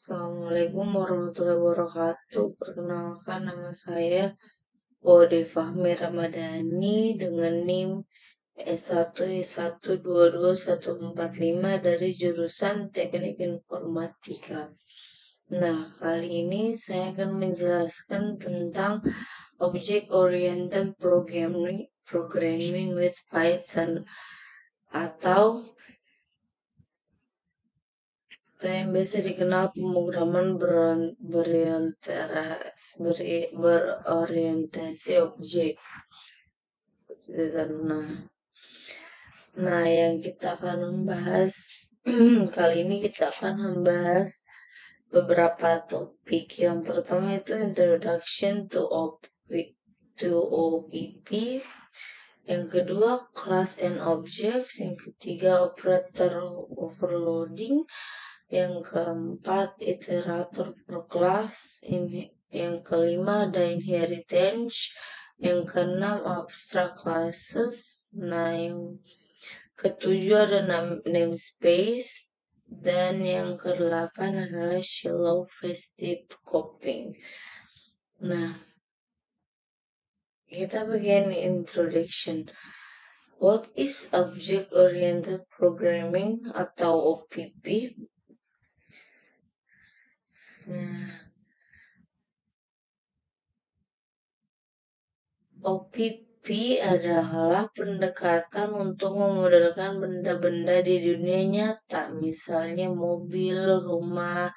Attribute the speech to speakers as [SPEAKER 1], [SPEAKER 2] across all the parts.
[SPEAKER 1] Assalamualaikum warahmatullahi wabarakatuh. Perkenalkan nama saya Bode Fahmi Ramadhani dengan NIM S1 S1222145 dari jurusan Teknik Informatika. Nah, kali ini saya akan menjelaskan tentang Object Oriented Programming with Python atau yang biasa dikenal pemrograman berorientasi objek. Nah, yang kita akan membahas kali ini kita akan membahas beberapa topik. Yang pertama itu Introduction to OPP. Yang kedua Class and Objects. Yang ketiga Operator Overloading. Yang keempat iterator per class. Yang kelima ada inheritance. Yang keenam abstract classes. Nah, yang ketujuh ada namespace. Dan yang kedelapan adalah shallow face deep coping. Nah, kita begin introduction. What is Object Oriented Programming atau OPP? OPP adalah pendekatan untuk memodelkan benda-benda di dunia nyata, misalnya mobil, rumah,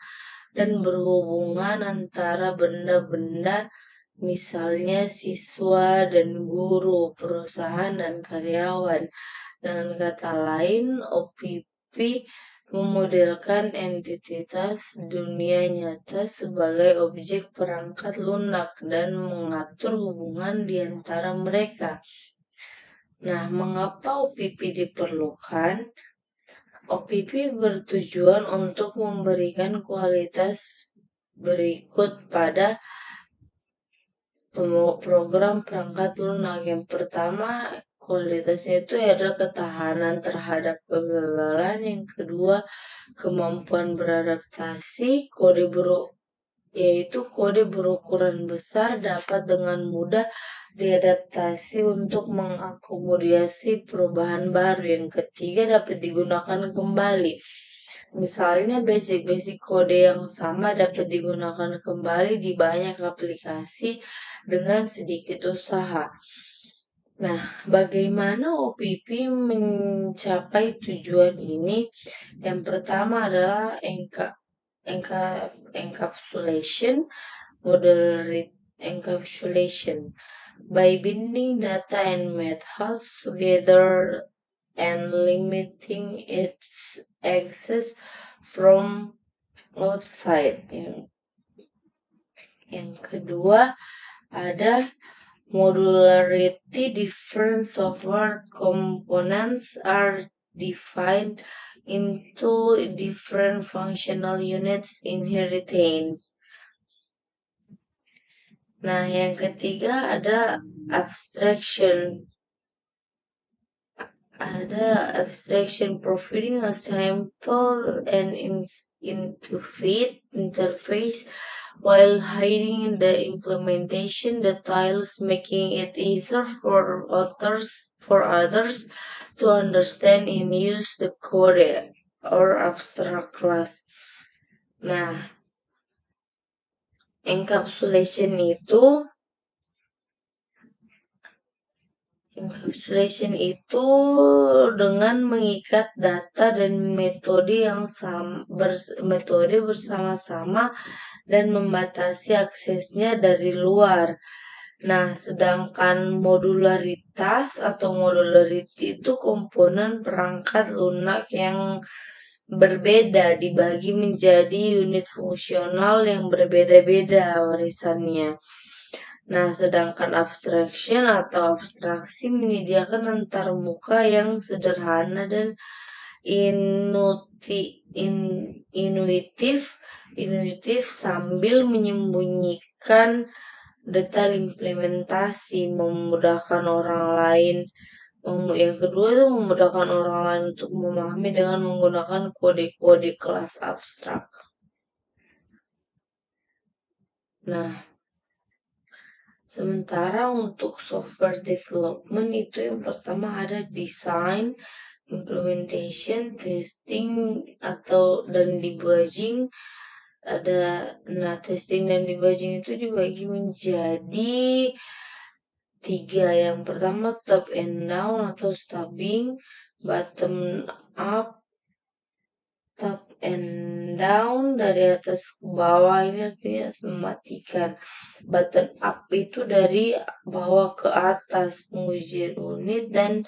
[SPEAKER 1] dan berhubungan antara benda-benda, misalnya siswa dan guru, perusahaan dan karyawan. Dengan kata lain, OPP memodelkan entitas dunia nyata sebagai objek perangkat lunak dan mengatur hubungan di antara mereka. Nah, mengapa OPP diperlukan? OPP bertujuan untuk memberikan kualitas berikut pada program perangkat lunak. Yang pertama, kualitasnya itu adalah ketahanan terhadap kegagalan. Yang kedua, kemampuan beradaptasi. Yaitu kode berukuran besar dapat dengan mudah diadaptasi untuk mengakomodasi perubahan baru. Yang ketiga, dapat digunakan kembali. Misalnya basic kode yang sama dapat digunakan kembali di banyak aplikasi dengan sedikit usaha. Nah, bagaimana OPP mencapai tujuan ini? Yang pertama adalah encapsulation, encapsulation. By binding data and methods together and limiting its access from outside. Yang kedua ada modularity. Different software components are defined into different functional units inheritance. Nah, yang ketiga ada abstraction. Providing a simple and intuitive interface while hiding the implementation details, making it easier for others to understand and use the code or abstract class. Nah, encapsulation itu dengan mengikat data dan metode bersama-sama dan membatasi aksesnya dari luar. Nah, sedangkan modularity itu komponen perangkat lunak yang berbeda dibagi menjadi unit fungsional yang berbeda-beda warisannya. Nah, sedangkan abstraction atau abstraksi menyediakan antarmuka yang sederhana dan intuitif sambil menyembunyikan detail implementasi, memudahkan orang lain. Yang kedua itu memudahkan orang lain untuk memahami dengan menggunakan kode-kode kelas abstrak. Nah, sementara untuk software development itu yang pertama ada design, implementation, testing dan debugging. Testing dan debugging itu dibagi menjadi 3. Yang pertama top and down atau stubbing, bottom up, top and down dari atas ke bawah, ini artinya mematikan. Bottom up itu dari bawah ke atas pengujian unit, dan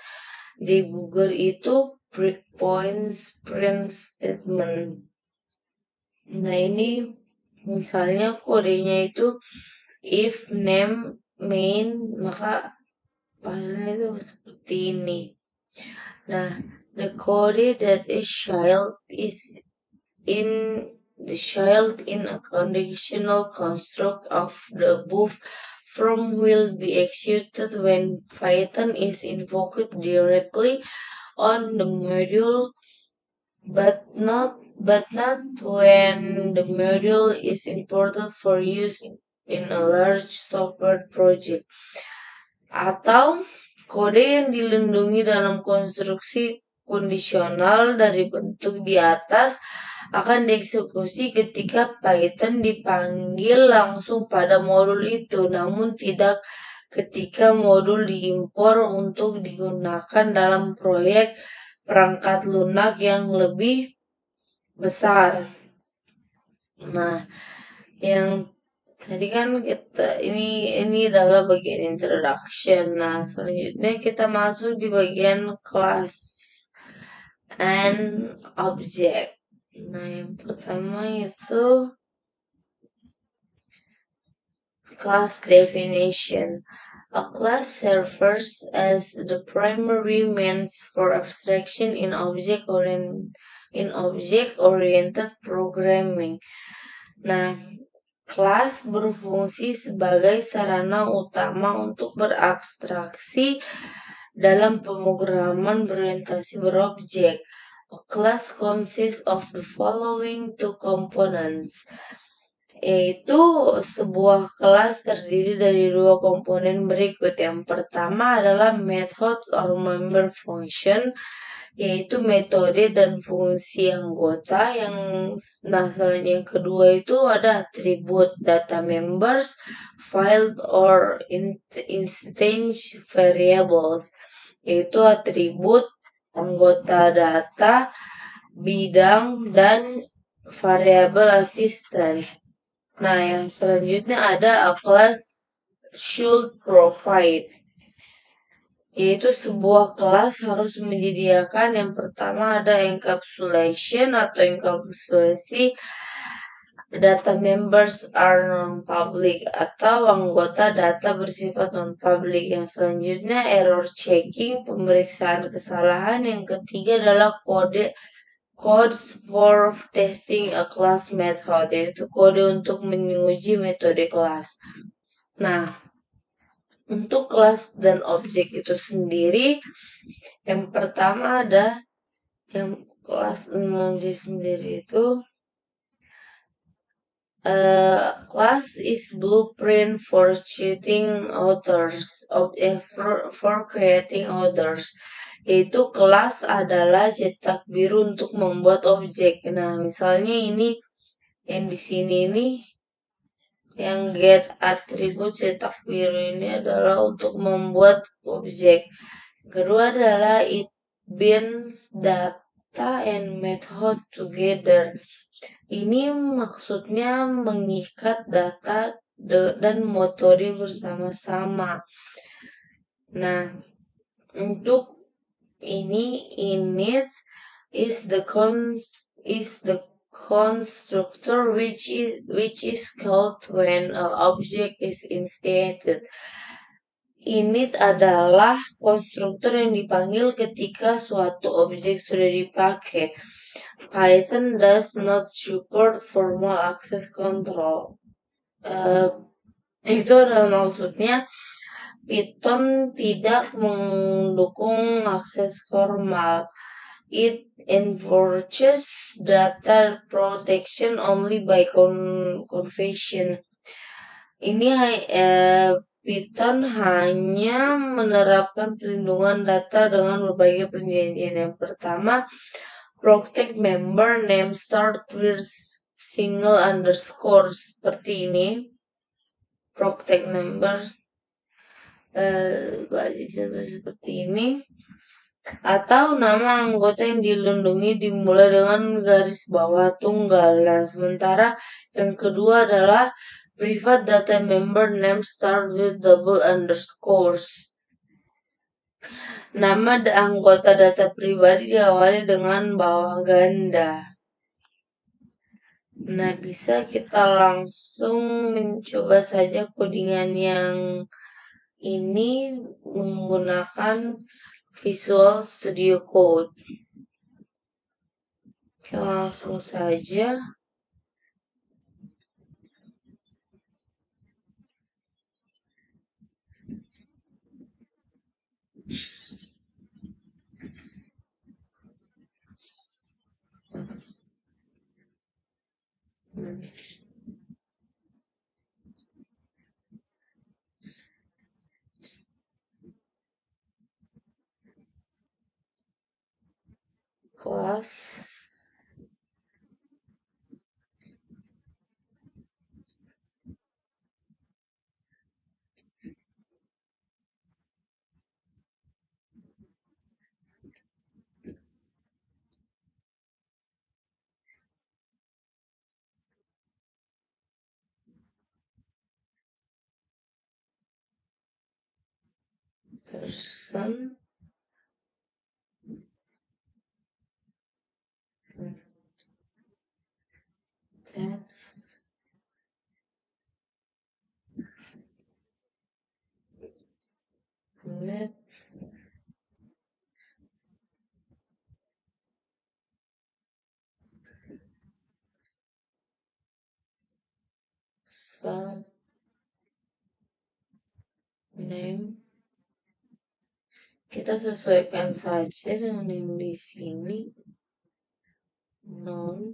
[SPEAKER 1] debugger itu breakpoint print statement. Nah, ini misalnya kodenya itu if name main, maka hasilnya itu seperti ini. Nah, the code that is in in a conditional construct of the above from will be executed when Python is invoked directly on the module, but not when the module is imported for use in a large software project. Atau kode yang dilindungi dalam konstruksi kondisional dari bentuk di atas akan dieksekusi ketika Python dipanggil langsung pada modul itu, namun tidak ketika modul diimpor untuk digunakan dalam proyek perangkat lunak yang lebih besar. Nah, yang tadi kan ini adalah bagian introduction. Nah, selanjutnya kita masuk di bagian class and object. Nah, yang pertama itu class definition. A class serves as the primary means for abstraction in object-oriented programming. Nah, kelas berfungsi sebagai sarana utama untuk berabstraksi dalam pemrograman berorientasi berobjek. A class consists of the following two components, yaitu sebuah kelas terdiri dari 2 komponen berikut. Yang pertama adalah method or member function, yaitu metode dan fungsi anggota. Yang kedua itu ada atribut data members, file or instance variables, yaitu atribut anggota data, bidang, dan variabel asisten. Nah, yang selanjutnya ada a class should provide, yaitu sebuah kelas harus menyediakan. Yang pertama ada encapsulation atau encapsulasi, data members are non-public atau anggota data bersifat non-public. Yang selanjutnya error checking, pemeriksaan kesalahan. Yang ketiga adalah codes for testing a class method, yaitu kode untuk menguji metode kelas. Nah, untuk kelas dan objek itu sendiri, yang pertama ada yang kelas dan objek sendiri itu class is blueprint for creating others, yaitu kelas adalah cetak biru untuk membuat objek. Nah, misalnya ini yang di sini ini yang get atribut cetak biru ini adalah untuk membuat objek. Kedua adalah it binds data and method together. Ini maksudnya mengikat data dan metode bersama-sama. Nah, untuk ini init is the constructor which is called when an object is instantiated. Init adalah konstruktor yang dipanggil ketika suatu objek sudah dipakai. Python does not support formal access control. Itu adalah maksudnya Python tidak mendukung akses formal. It enforces data protection only by confession. Ini Python hanya menerapkan perlindungan data dengan berbagai perjanjian. Yang pertama, protect member name start with single underscore seperti ini. Protect member seperti ini. Atau nama anggota yang dilindungi dimulai dengan garis bawah tunggal. Nah, sementara yang kedua adalah private data member name start with double underscores. Nama anggota data pribadi diawali dengan bawah ganda. Nah, bisa kita langsung mencoba saja codingan yang ini menggunakan Visual Studio Code. Langsung saja. Kelas person that let some name. Kita sesuaikan saja dengan yang di sini. Non.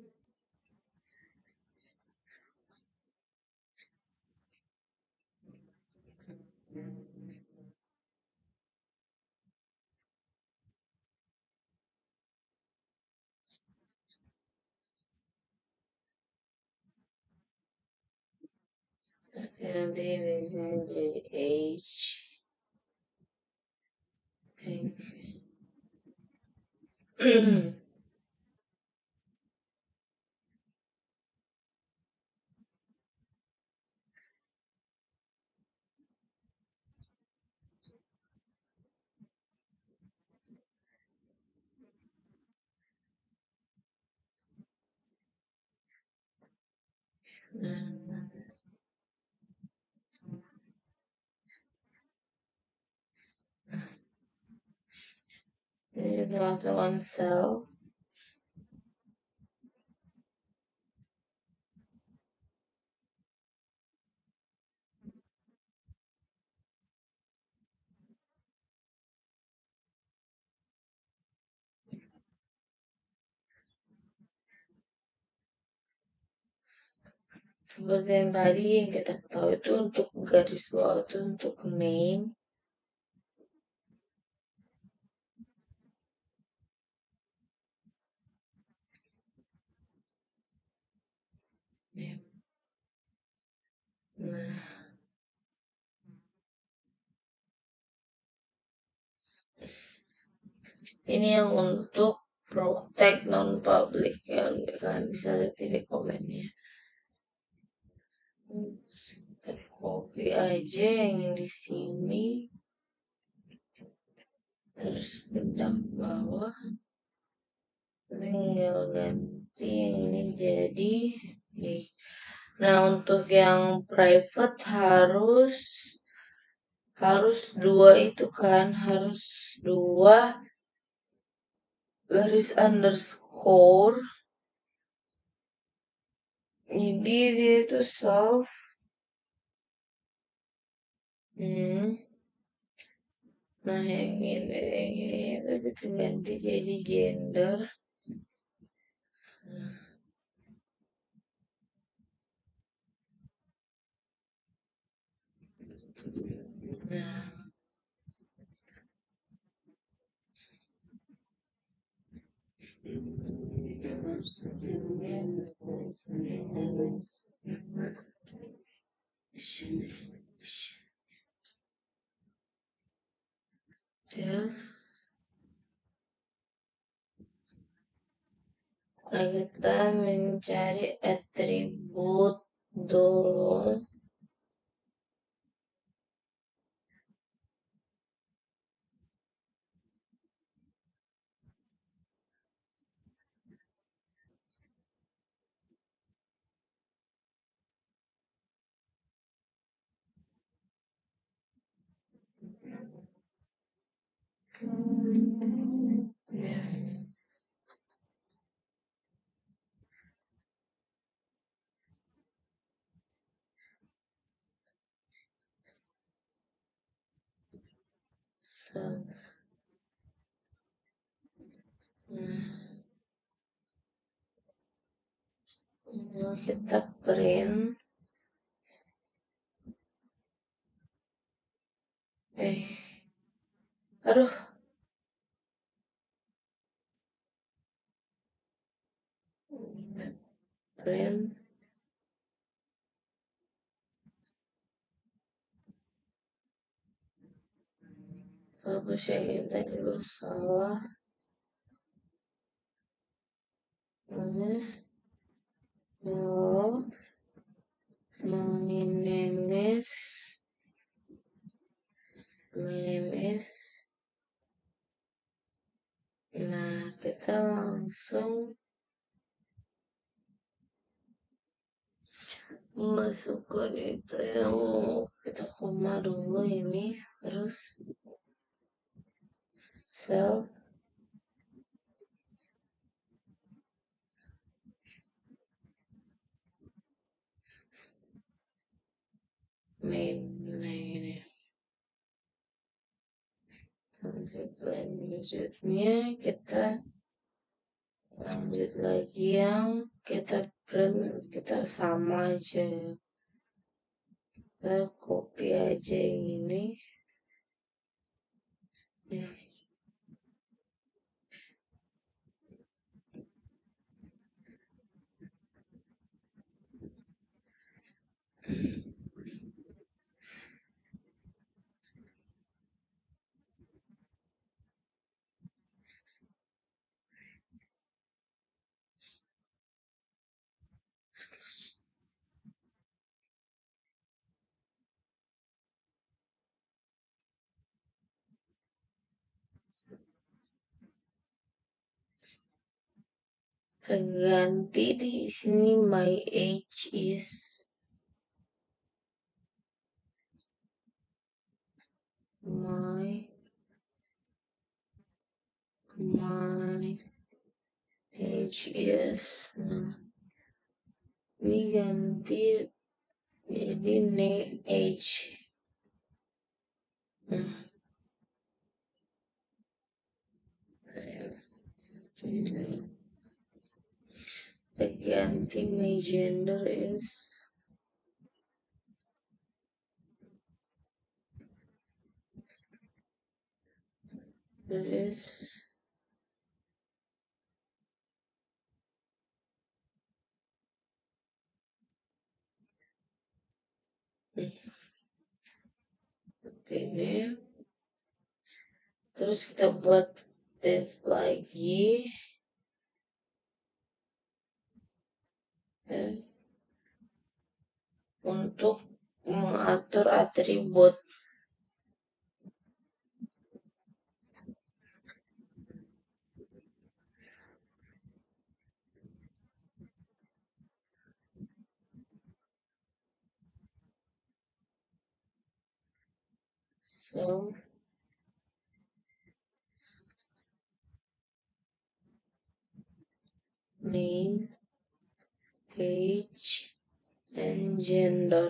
[SPEAKER 1] Nanti di sini jadi H. Ini bahasa oneself. Seperti yang tadi yang kita tahu itu untuk garis bawah itu untuk name. Nah, ini yang untuk protect non-public ya, kalian bisa lihat di komennya. Copy aja yang di sini, terus bentang bawah, tinggal ganti yang ini jadi. Nah, untuk yang private harus dua itu kan, harus dua garis underscore. Jadi dia itu self. Nah, yang ini itu ganti jadi gender. Nah, yes. Kita mencari atribut dulu. Yes. So, nah, ini kita print. Aduh, print. Bagus ya, kita dulu salah. Ini, no, my name is. Nah, kita langsung masukkan itu yang kita koma dulu ini, terus self main. Nah, ini lanjutnya kita lanjut lagi yang kita print, kita sama aja, kita copy aja yang ini. Ganti di sini my age is my age is. Nah, ini ganti jadi name age. Nah, ganti my gender is is ini. Terus kita buat div lagi untuk mengatur atribut. So, name, age, and gender.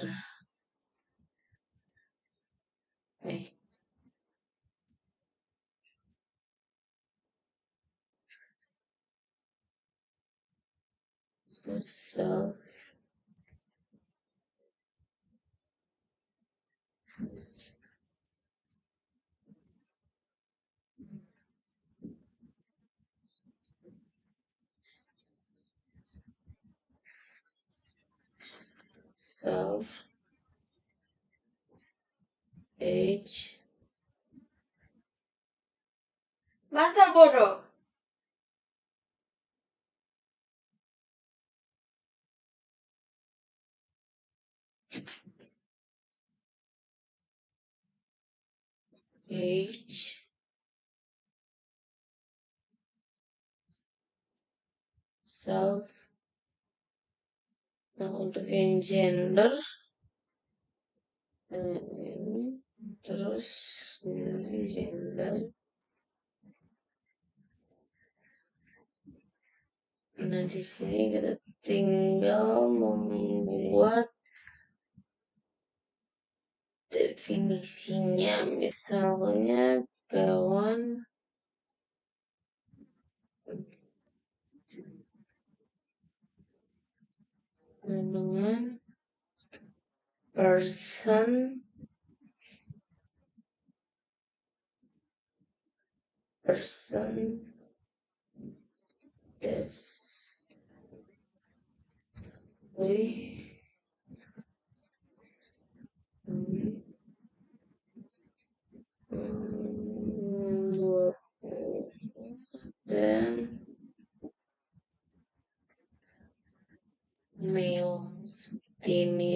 [SPEAKER 1] Self self, age,
[SPEAKER 2] Baca bodoh.
[SPEAKER 1] age, self. Nah, untuk yang gender, terus gender. Nah, di sini kita tinggal membuat definisinya, misalnya kawan dengan person that's we dan male seperti ini.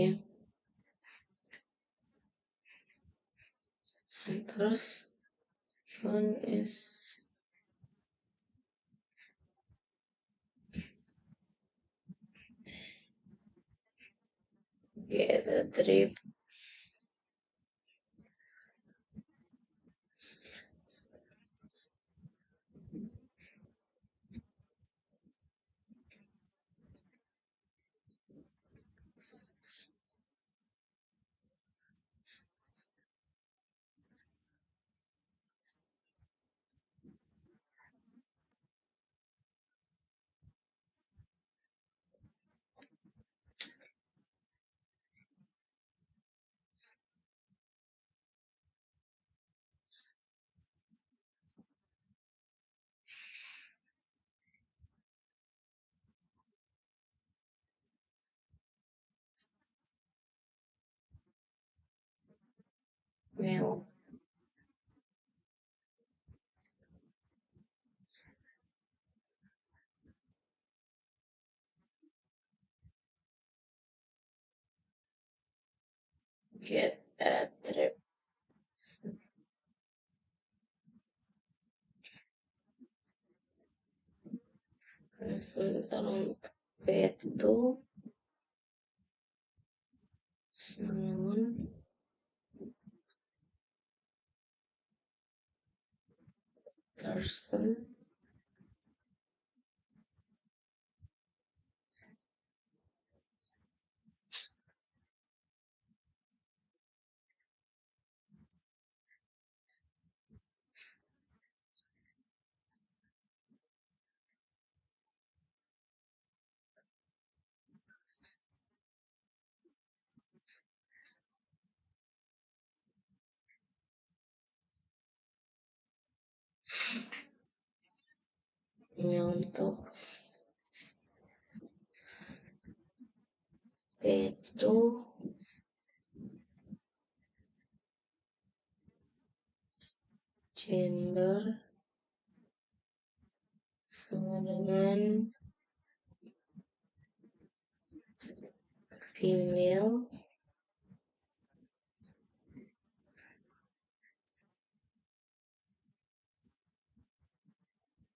[SPEAKER 1] Terus one is get a trip. Male get a trip. Sebentar untuk itu noun person ini untuk itu gender sama dengan female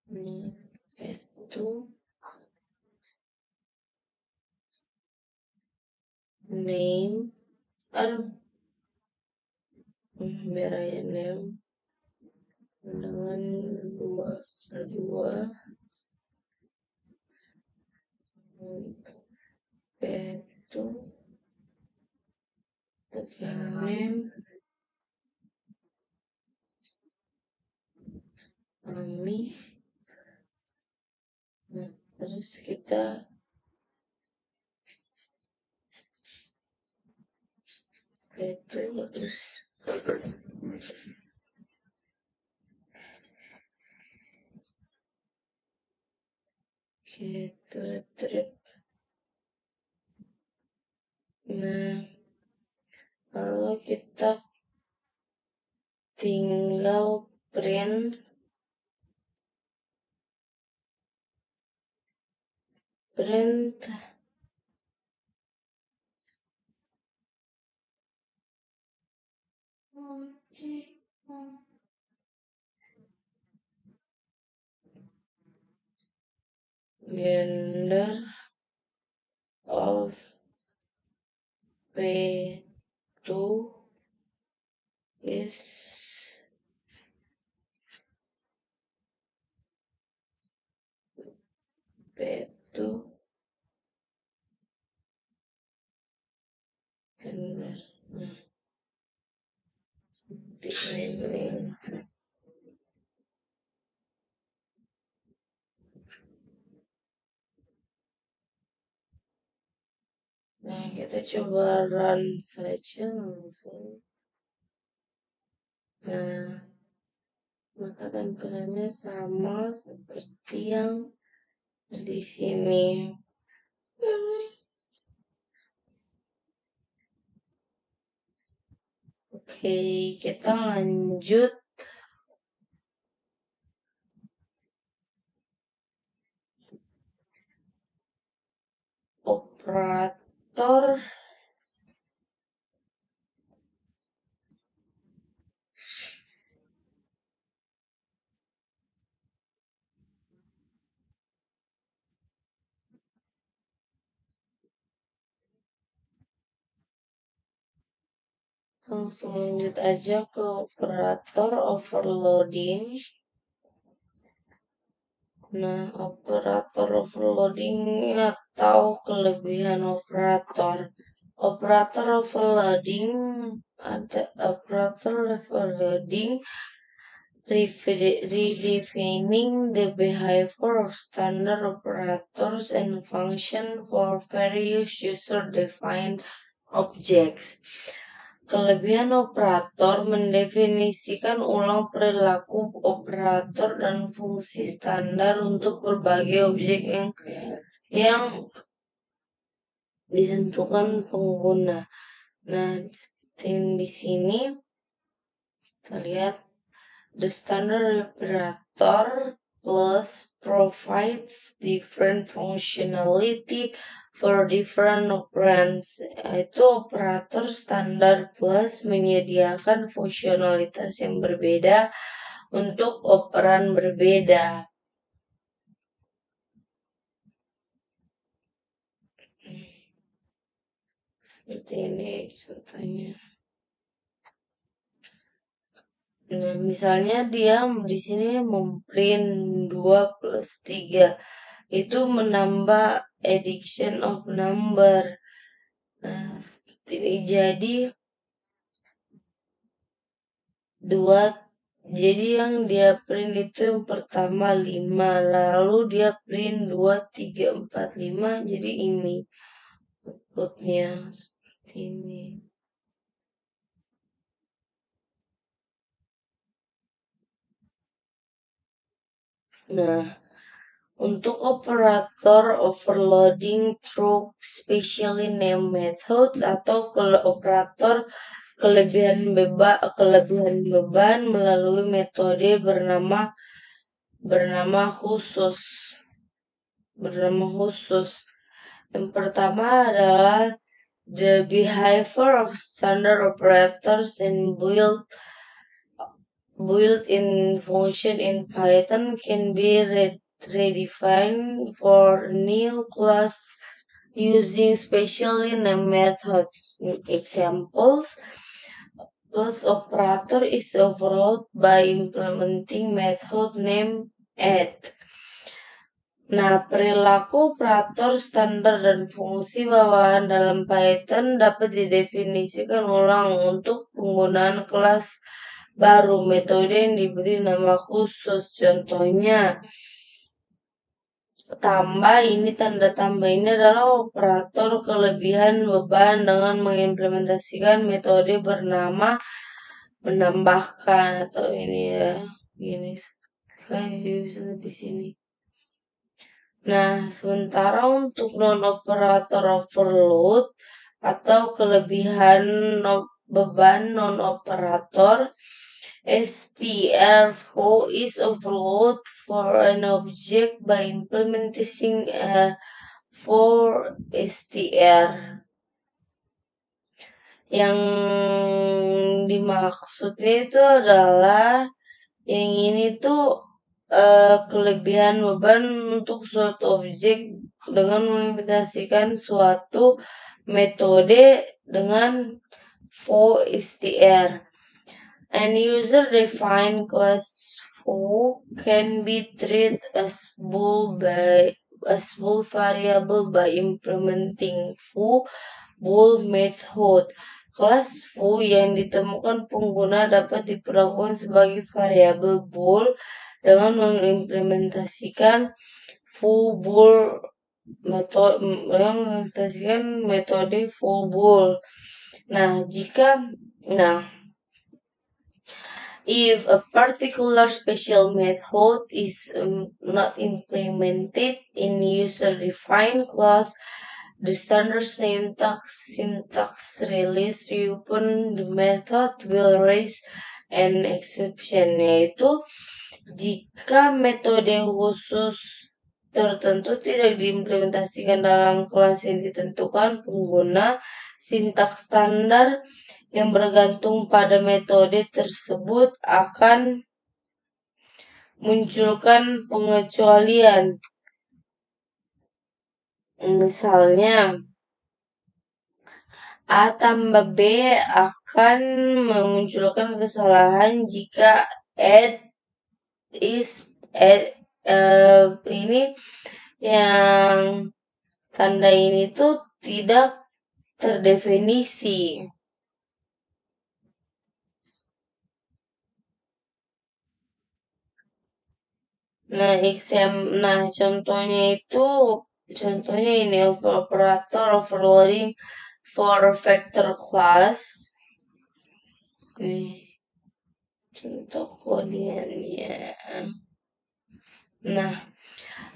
[SPEAKER 1] ini itu name aduh biar aja name dengan dua itu name kami. Nah, terus kita itu terus kita trip Nah, lalu kita tinggal print gender of P2 is P2 gender. Ini. Nah, kita coba run saja langsung. Nah, maka tampilannya sama seperti yang di sini. Oke, kita lanjut. Operator langsung lanjut aja ke operator overloading. Nah, operator overloading atau kelebihan operator. Operator overloading redefining the behavior of standard operators and function for various user-defined objects. Kelebihan operator mendefinisikan ulang perilaku operator dan fungsi standar untuk berbagai objek yang ditentukan pengguna. Nah, seperti di sini kita lihat the standard operator plus provides different functionality for different operands. Itu operator standar plus menyediakan fungsionalitas yang berbeda untuk operan berbeda. Seperti ini contohnya. Nah, misalnya dia di sini memprint 2 plus 3. Itu menambah addition of number. Nah, seperti ini. Jadi yang dia print itu yang pertama 5. Lalu dia print 2, 3, 4, 5. Jadi ini outputnya seperti ini. Nah, untuk operator overloading through specially named methods atau operator kelebihan beban melalui metode bernama khusus. Yang pertama adalah the behavior of standard operators and built-in function in Python can be redefined for new class using specially named methods. Examples: plus operator is overloaded by implementing method named add. Nah, perilaku operator standar dan fungsi bawahan dalam Python dapat didefinisikan ulang untuk penggunaan kelas baru metode yang diberi nama khusus. Contohnya, tanda tambah ini adalah operator kelebihan beban dengan mengimplementasikan metode bernama menambahkan atau ini ya, gini. Kalian juga bisa lihat di sini. Nah, sementara untuk non-operator overload atau kelebihan beban non-operator. STR4 is overload for an object by implementing a 4 STR. Yang dimaksudnya itu adalah yang ini tuh kelebihan beban untuk suatu objek dengan mengimplementasikan suatu metode dengan 4STR. An user-defined class foo can be treated as bool variable by implementing foo bool method. Kelas foo yang ditemukan pengguna dapat diperlakukan sebagai variabel bool dengan mengimplementasikan foo bool metode foo bool. If a particular special method is not implemented in user-defined class, the standard syntax release reopen the method will raise an exception, yaitu jika metode khusus tertentu tidak diimplementasikan dalam kelas yang ditentukan, pengguna sintaks standar yang bergantung pada metode tersebut akan munculkan pengecualian. Misalnya, A tambah B akan memunculkan kesalahan jika ini yang tanda ini tuh tidak terdefinisi. Contohnya ini operator overloading for a vector class. Ini contoh kodenya.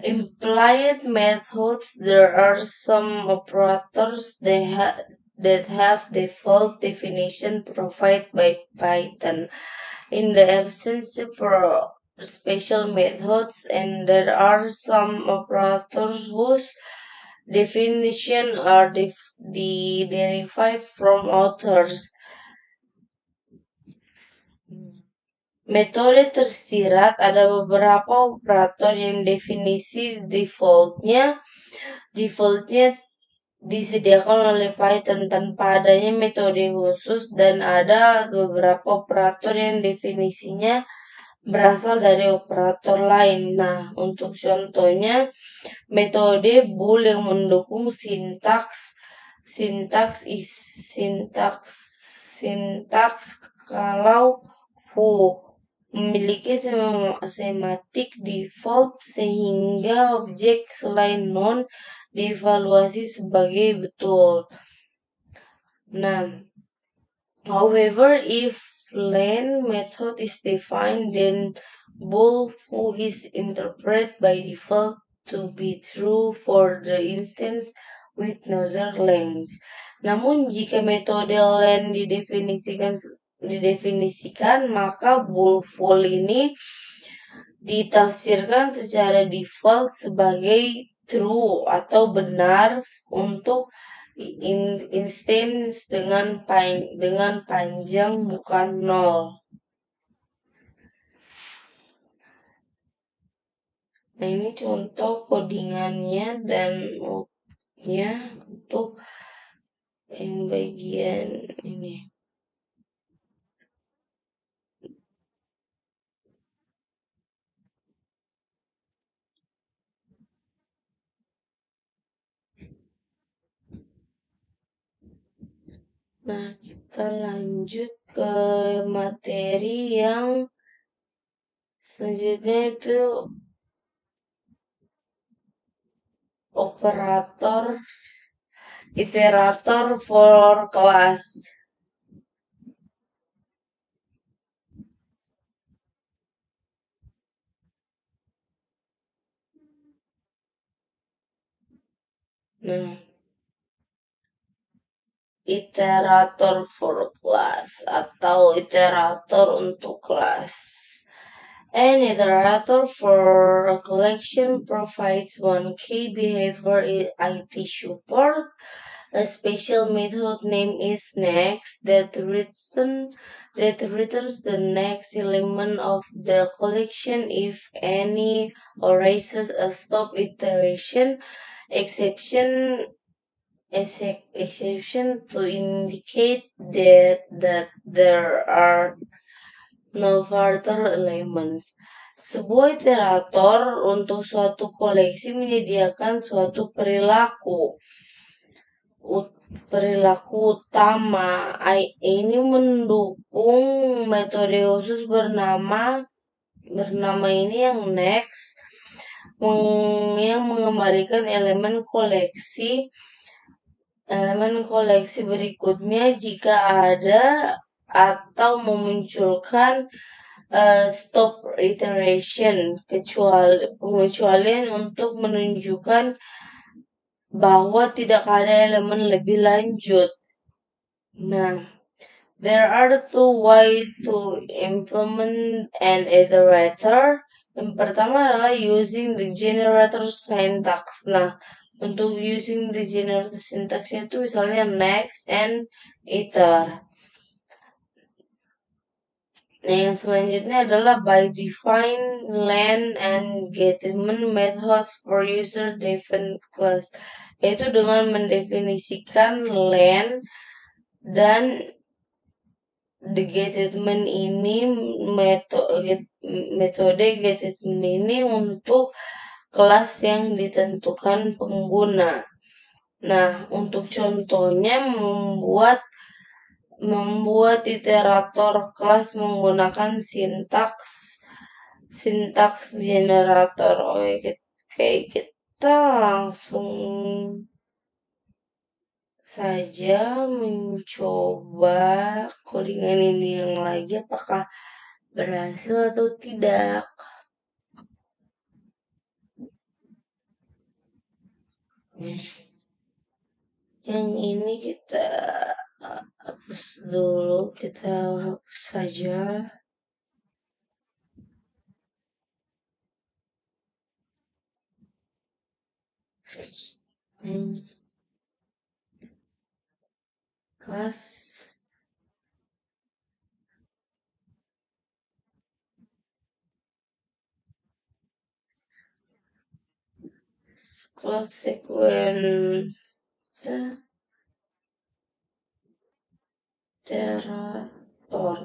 [SPEAKER 1] Implied methods, there are some operators that have default definition provided by Python. In the absence of special methods, and there are some operators whose definition are derived from others. Metode tersirat, ada beberapa operator yang definisi defaultnya disediakan oleh Python tanpa adanya metode khusus, dan ada beberapa operator yang definisinya berasal dari operator lain. Untuk contohnya, metode bool yang mendukung sintaks kalau foo memiliki semantik default sehingga objek selain non dievaluasi sebagai betul. However, if len method is defined, then bool foo is interpreted by default to be true for the instance with another length. Namun jika metode len didefinisikan, maka bool foo ini ditafsirkan secara default sebagai true atau benar untuk instance dengan panjang bukan 0. Ini contoh codingannya dan outputnya untuk yang bagian ini. Kita lanjut ke materi yang selanjutnya, itu iterator for class. iterator for class atau iterator untuk kelas. An iterator for a collection provides one key behavior in IT support. A special method named is next that returns the next element of the collection if any or raises a stop iteration exception to indicate that there are no further elements. Sebuah iterator untuk suatu koleksi menyediakan suatu perilaku utama. Ini mendukung metode khusus bernama ini yang next yang mengembalikan elemen koleksi berikutnya jika ada atau memunculkan stop iteration pengecualian untuk menunjukkan bahwa tidak ada elemen lebih lanjut. Nah, there are two ways to implement an iterator. Yang pertama adalah using the generator syntax. Nah, untuk using the generator syntax itu misalnya next and iter. Nah, yang selanjutnya adalah by define len and getment methods for user driven class, yaitu dengan mendefinisikan len dan the getment ini metode getment ini untuk kelas yang ditentukan pengguna. Nah, untuk contohnya membuat iterator kelas menggunakan sintaks generator. Oke, kita langsung saja mencoba codingan ini yang lagi apakah berhasil atau tidak. Yang ini kita hapus dulu, kita hapus saja. Kelas sequence iterator.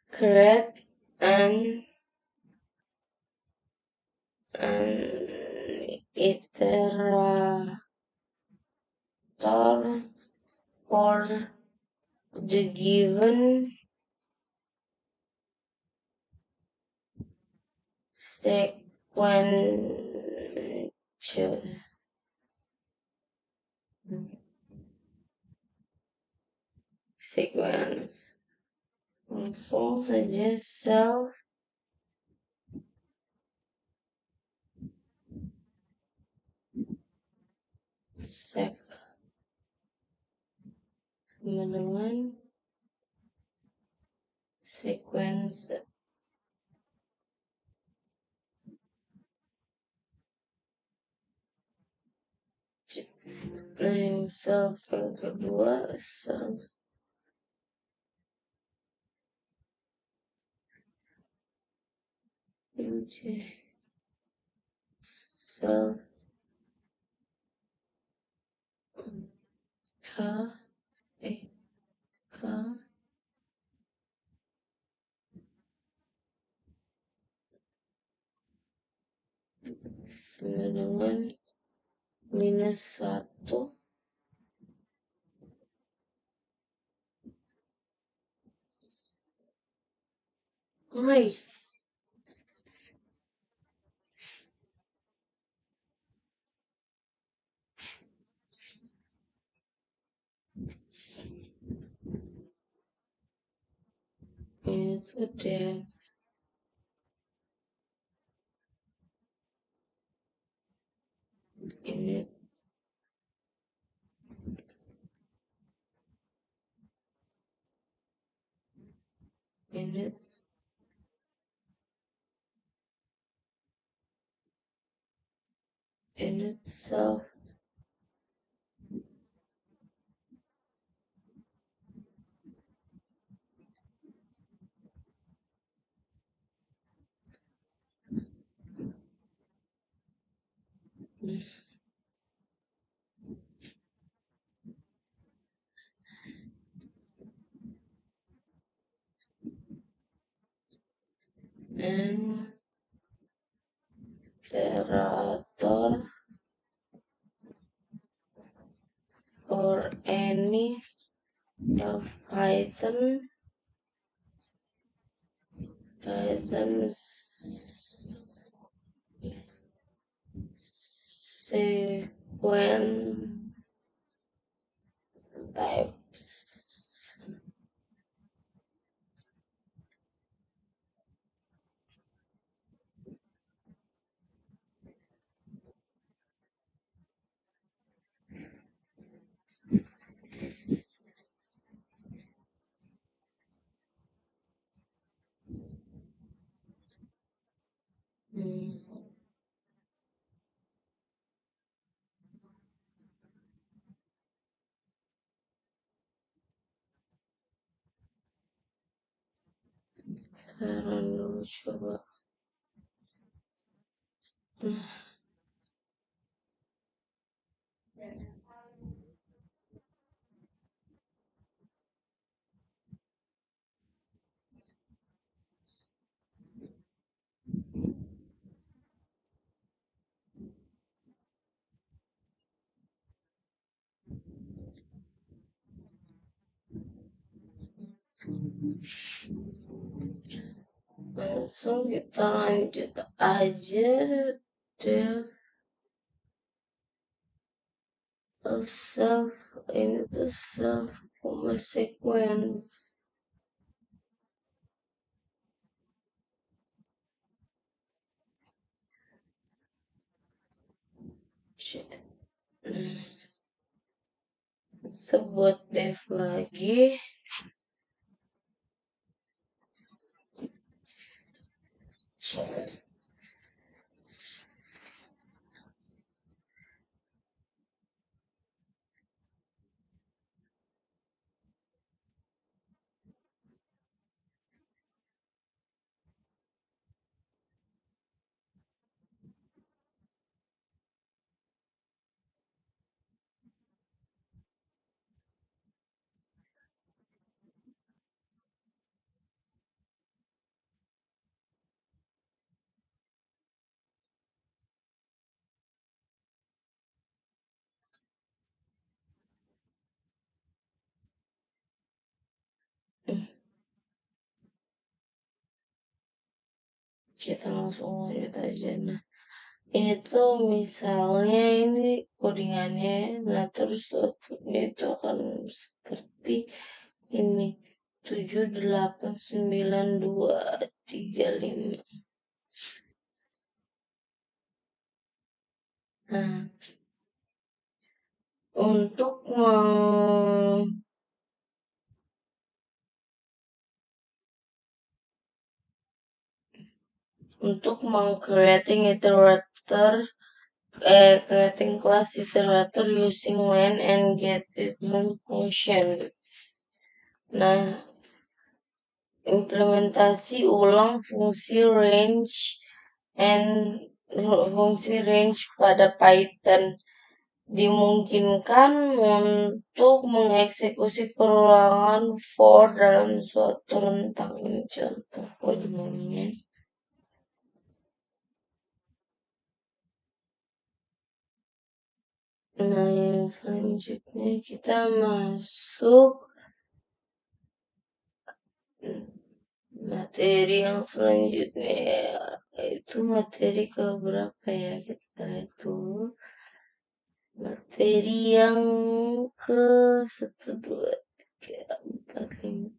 [SPEAKER 1] Create an iterator for the given sequence. Langsung saja self sec sama dengan sequence yang self yang kedua self self k sama dengan -1 the unit unit in itself and operator or any of Python sequence types. Hmm. Sekarang dulu coba. Hmm. Langsung kita lanjut aja deh. Self into self comma sequence. Sebut def lagi. Kita langsung lanjut aja. Nah, ini tuh misalnya ini codingannya, nah terus outputnya itu akan seperti ini 78925. Nah, untuk creating iterator, creating class iterator using len and get it function. Nah, implementasi ulang fungsi range pada Python dimungkinkan untuk mengeksekusi perulangan for dalam suatu rentang. Ini contoh kodenya. Nah, yang selanjutnya kita masuk materi yang selanjutnya, itu materi ke berapa ya, kita lihat dulu. Materi yang ke 1, 2, 3, 4, 5,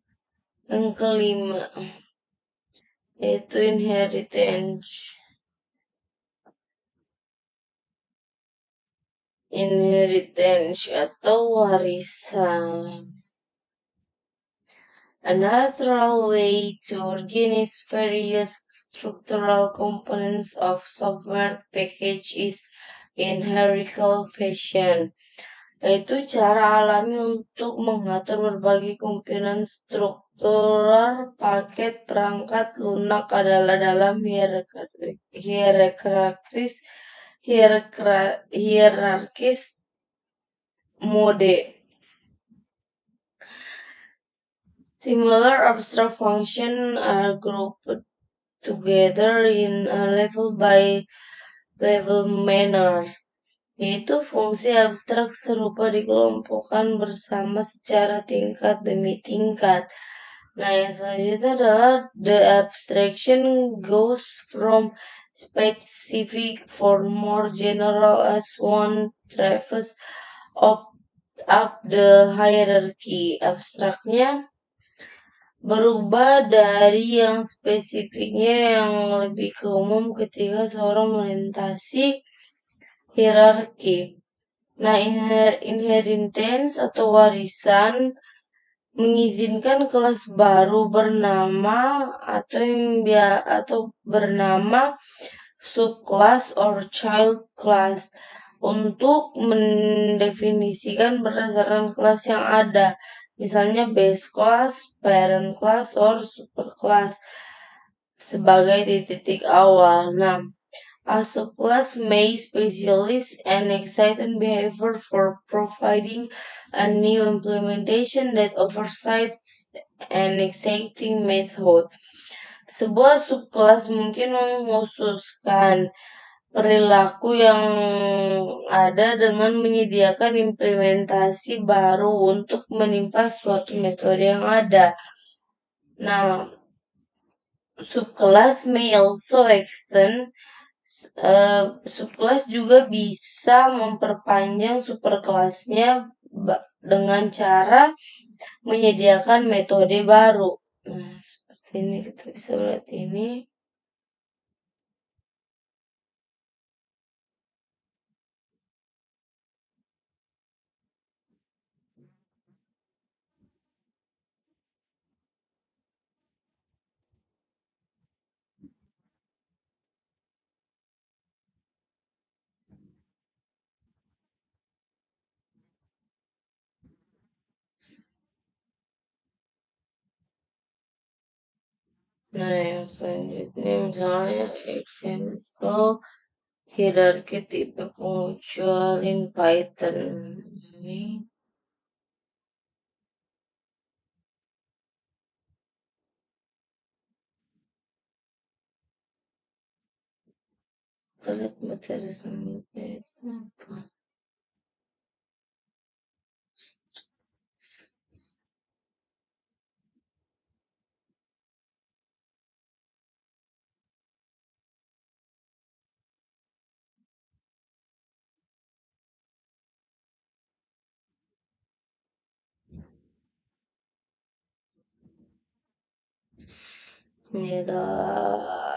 [SPEAKER 1] yang kelima. yaitu inheritance atau warisan. A natural way to organize various structural components of software package is in hierarchical fashion, yaitu cara alami untuk mengatur berbagai komponen struktural paket perangkat lunak adalah dalam hierarkis mode. Similar abstract functions are grouped together in a level-by-level manner, yaitu fungsi abstrak serupa dikelompokkan bersama secara tingkat demi tingkat. Nah, yang selanjutnya adalah the abstraction goes from specific for more general as one traverses up the hierarchy. Abstraknya berubah dari yang spesifiknya yang lebih ke umum ketika seorang melintasi hierarki. Nah, inheritance atau warisan mengizinkan kelas baru bernama atau bernama subclass or child class untuk mendefinisikan berdasarkan kelas yang ada. Misalnya base class, parent class, or super class sebagai titik awal. Nah, a subclass may specialize an exciting behavior for providing a new implementation that oversights an exciting method. Sebuah subclass mungkin mengkhususkan perilaku yang ada dengan menyediakan implementasi baru untuk menimpa suatu metode yang ada. Nah, subclass may also extend subclass juga bisa memperpanjang superkelasnya dengan cara menyediakan metode baru. Nah, seperti ini kita bisa lihat ini. Nah, yang selanjutnya misalnya example hierarki tipe pengucual in Python. Ini kita lihat materi selanjutnya apa. Ini adalah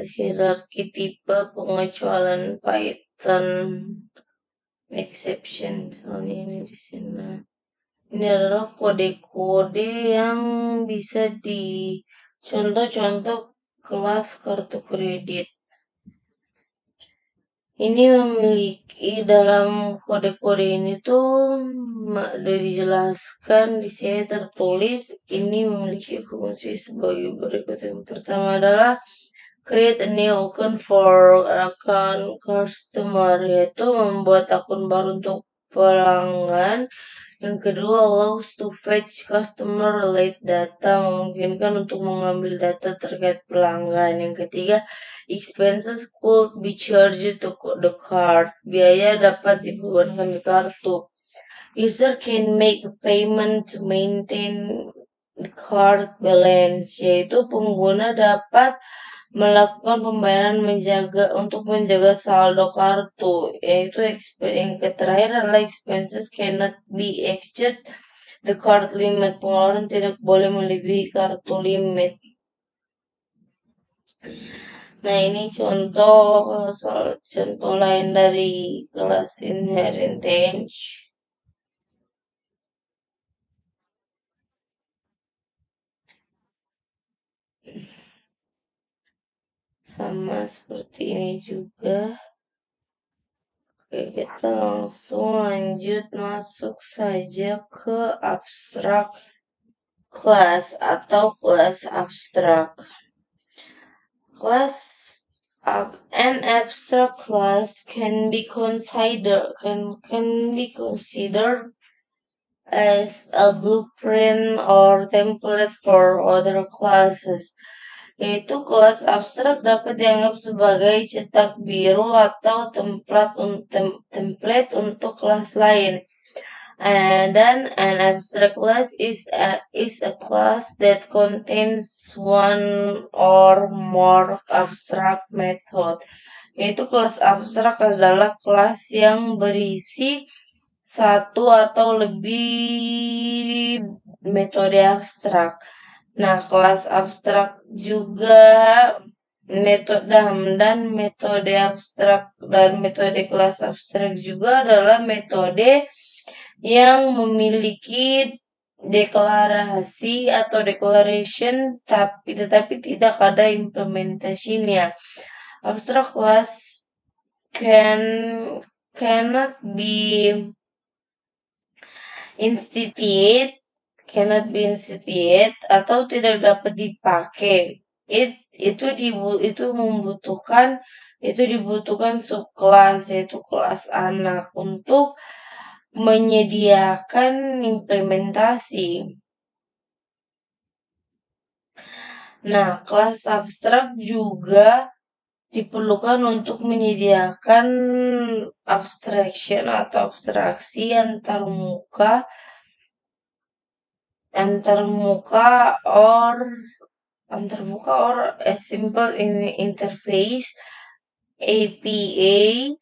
[SPEAKER 1] hierarki tipe pengecualian Python exception, misalnya ini di sini. Ini adalah kode-kode yang bisa contoh-contoh kelas kartu kredit. Ini memiliki dalam kode-kode ini tuh udah dijelaskan di sini tertulis ini memiliki fungsi sebagai berikut. Yang pertama adalah create a new account for account customer, yaitu membuat akun baru untuk pelanggan. Yang kedua, allows to fetch customer relate data, memungkinkan untuk mengambil data terkait pelanggan. Yang ketiga, expenses could be charged to the card, biaya dapat dibebankan di kartu. User can make a payment to maintain the card balance, yaitu pengguna dapat melakukan pembayaran untuk menjaga saldo kartu, yaitu yang terakhir adalah expenses cannot be exceed the card limit, pengeluaran tidak boleh melebihi kartu limit. Nah, ini contoh lain dari kelas inheritance. Sama seperti ini juga. Oke, kita langsung lanjut masuk saja ke abstrak class atau kelas abstrak. An abstract class can be considered as a blueprint or template for other classes. Yaitu kelas abstrak dapat dianggap sebagai cetak biru atau template untuk kelas lain. And then an abstract class is a class that contains one or more abstract method. Yaitu kelas abstrak adalah kelas yang berisi satu atau lebih metode abstrak. Nah, kelas abstrak juga metode kelas abstrak juga adalah metode yang memiliki deklarasi atau declaration tetapi tidak ada implementasinya. Abstract class cannot be instituted atau tidak dapat dipakai. Dibutuhkan subkelas yaitu kelas anak untuk menyediakan implementasi. Nah, kelas abstrak juga diperlukan untuk menyediakan abstraction atau abstraksi or a simple interface APA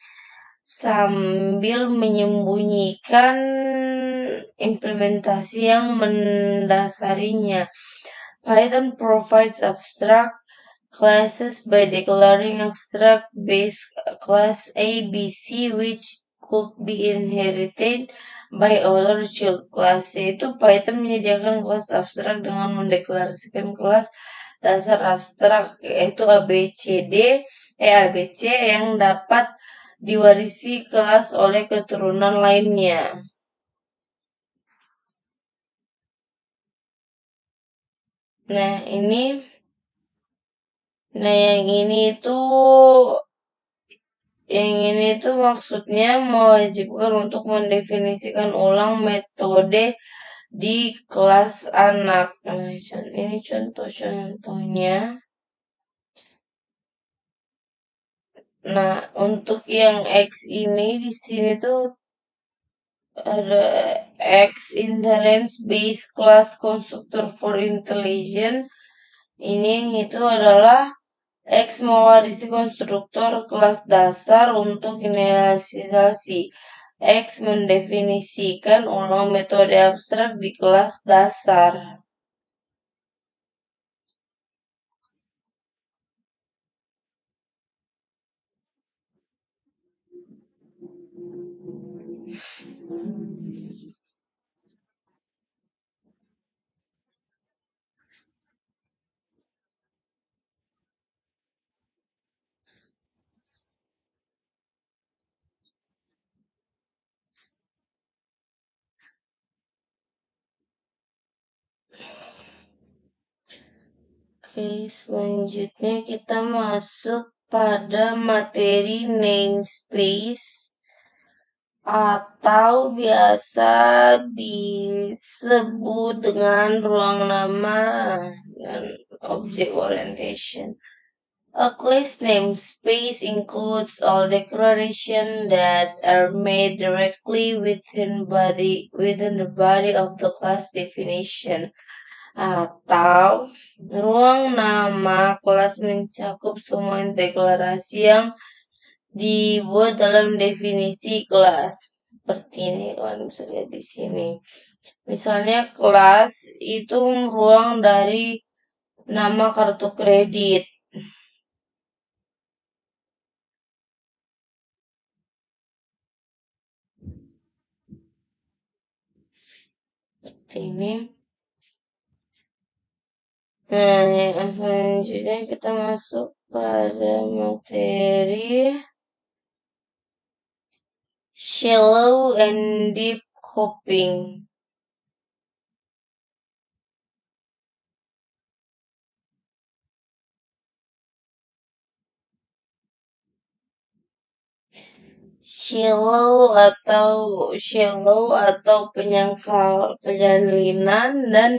[SPEAKER 1] sambil menyembunyikan implementasi yang mendasarinya. Python provides abstract classes by declaring abstract base class ABC which could be inherited by other child class. Yaitu Python menyediakan kelas abstrak dengan mendeklarasikan kelas dasar abstrak yaitu ABC yang dapat diwarisi kelas oleh keturunan lainnya. Nah, yang ini itu maksudnya mewajibkan untuk mendefinisikan ulang metode di kelas anak. Nah, ini contoh-contohnya. Nah, untuk yang X ini di sini tuh ada X inherence base class constructor for intelligence. Ini yang itu adalah X mewarisi konstruktor kelas dasar untuk inisialisasi. X mendefinisikan ulang metode abstrak di kelas dasar. Oke, selanjutnya kita masuk pada materi namespace atau biasa disebut dengan ruang nama dan object orientation. A class namespace includes all declarations that are made directly within the body of the class definition. Atau ruang nama kelas mencakup semua deklarasi yang dibuat dalam definisi kelas. Seperti ini kalian bisa lihat di sini. Misalnya kelas itu ruang dari nama kartu kredit. ini. Nah, yang selanjutnya kita masuk pada materi shallow and deep coping. Shallow atau penyalinan dan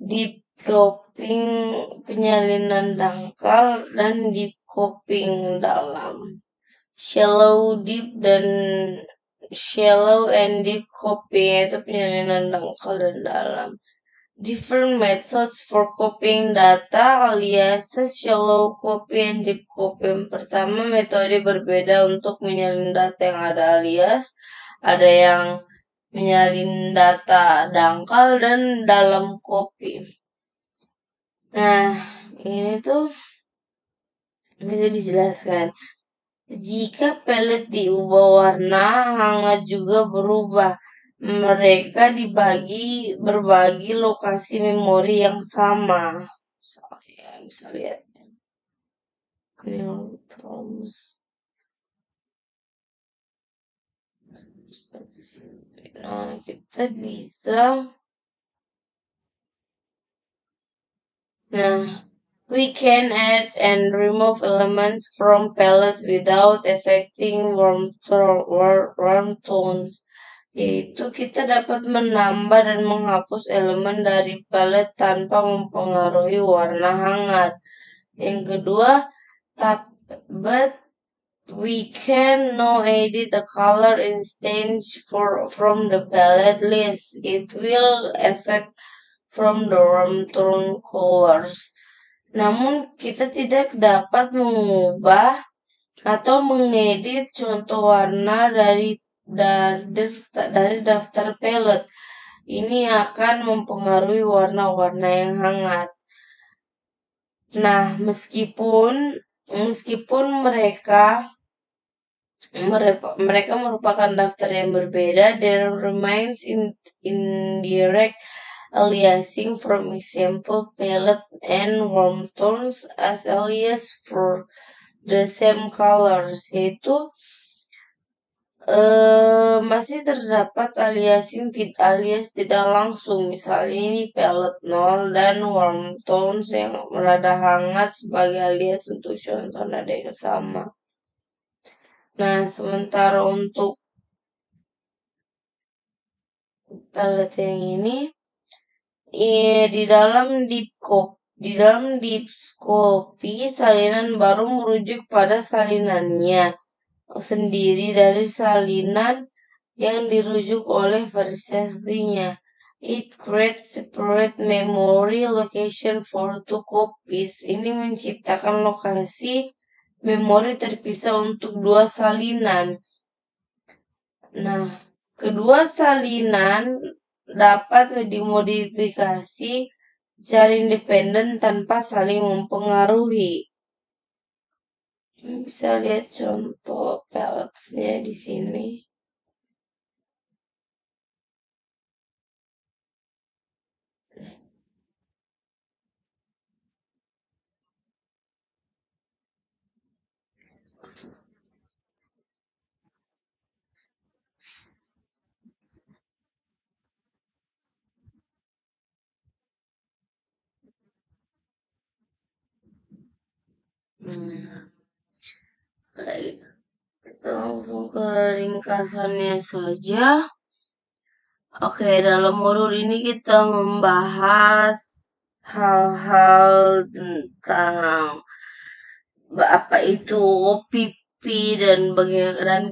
[SPEAKER 1] deep coping penyalinan dangkal dan deep coping dalam. Shallow and deep coping yaitu penyalinan dangkal dan dalam. Different methods for copying data alias shallow copy and deep copy. Yang pertama, metode berbeda untuk menyalin data yang ada alias. Ada yang menyalin data dangkal dan dalam copy. Nah, ini tuh bisa dijelaskan. Jika pelet diubah warna, hangat juga berubah. Mereka berbagi lokasi memori yang sama. Bisa lihat. Nah, kita bisa. Nah, we can add and remove elements from palette without affecting warm tones. Yaitu kita dapat menambah dan menghapus elemen dari palette tanpa mempengaruhi warna hangat. Yang kedua, but we can now edit the color instance from the palette list. It will affect from the warm tone colors. Namun kita tidak dapat mengubah atau mengedit contoh warna dari daftar palette. Ini akan mempengaruhi warna-warna yang hangat. Nah, meskipun mereka merupakan daftar yang berbeda, there remains indirect aliasing from example palette and warm tones as alias for the same colors, yaitu masih terdapat alias tidak langsung. Misalnya ini palette 0 dan warm tones yang rada hangat sebagai alias untuk contoh nada yang sama. Nah, sementara untuk palette yang ini di dalam deep copy salinan baru merujuk pada salinannya sendiri dari salinan yang dirujuk oleh versi aslinya. It creates separate memory location for two copies. Ini menciptakan lokasi memori terpisah untuk dua salinan. Nah, kedua salinan dapat dimodifikasi secara independen tanpa saling mempengaruhi. Bisa lihat contoh pelletsnya di sini. Baik, kita langsung ke ringkasannya saja. Oke, dalam modul ini kita membahas hal-hal tentang apa itu OPP dan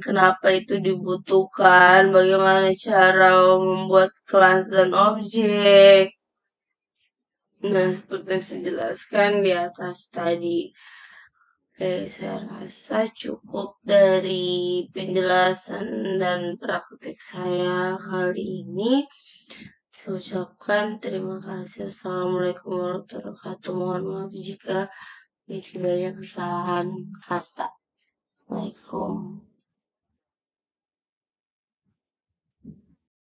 [SPEAKER 1] kenapa itu dibutuhkan, bagaimana cara membuat kelas dan objek. Nah, seperti yang saya jelaskan di atas tadi. Oke, saya rasa cukup dari penjelasan dan praktik saya kali ini. Saya ucapkan terima kasih. Assalamualaikum warahmatullahi wabarakatuh. Mohon maaf jika banyak kesalahan kata. Assalamualaikum.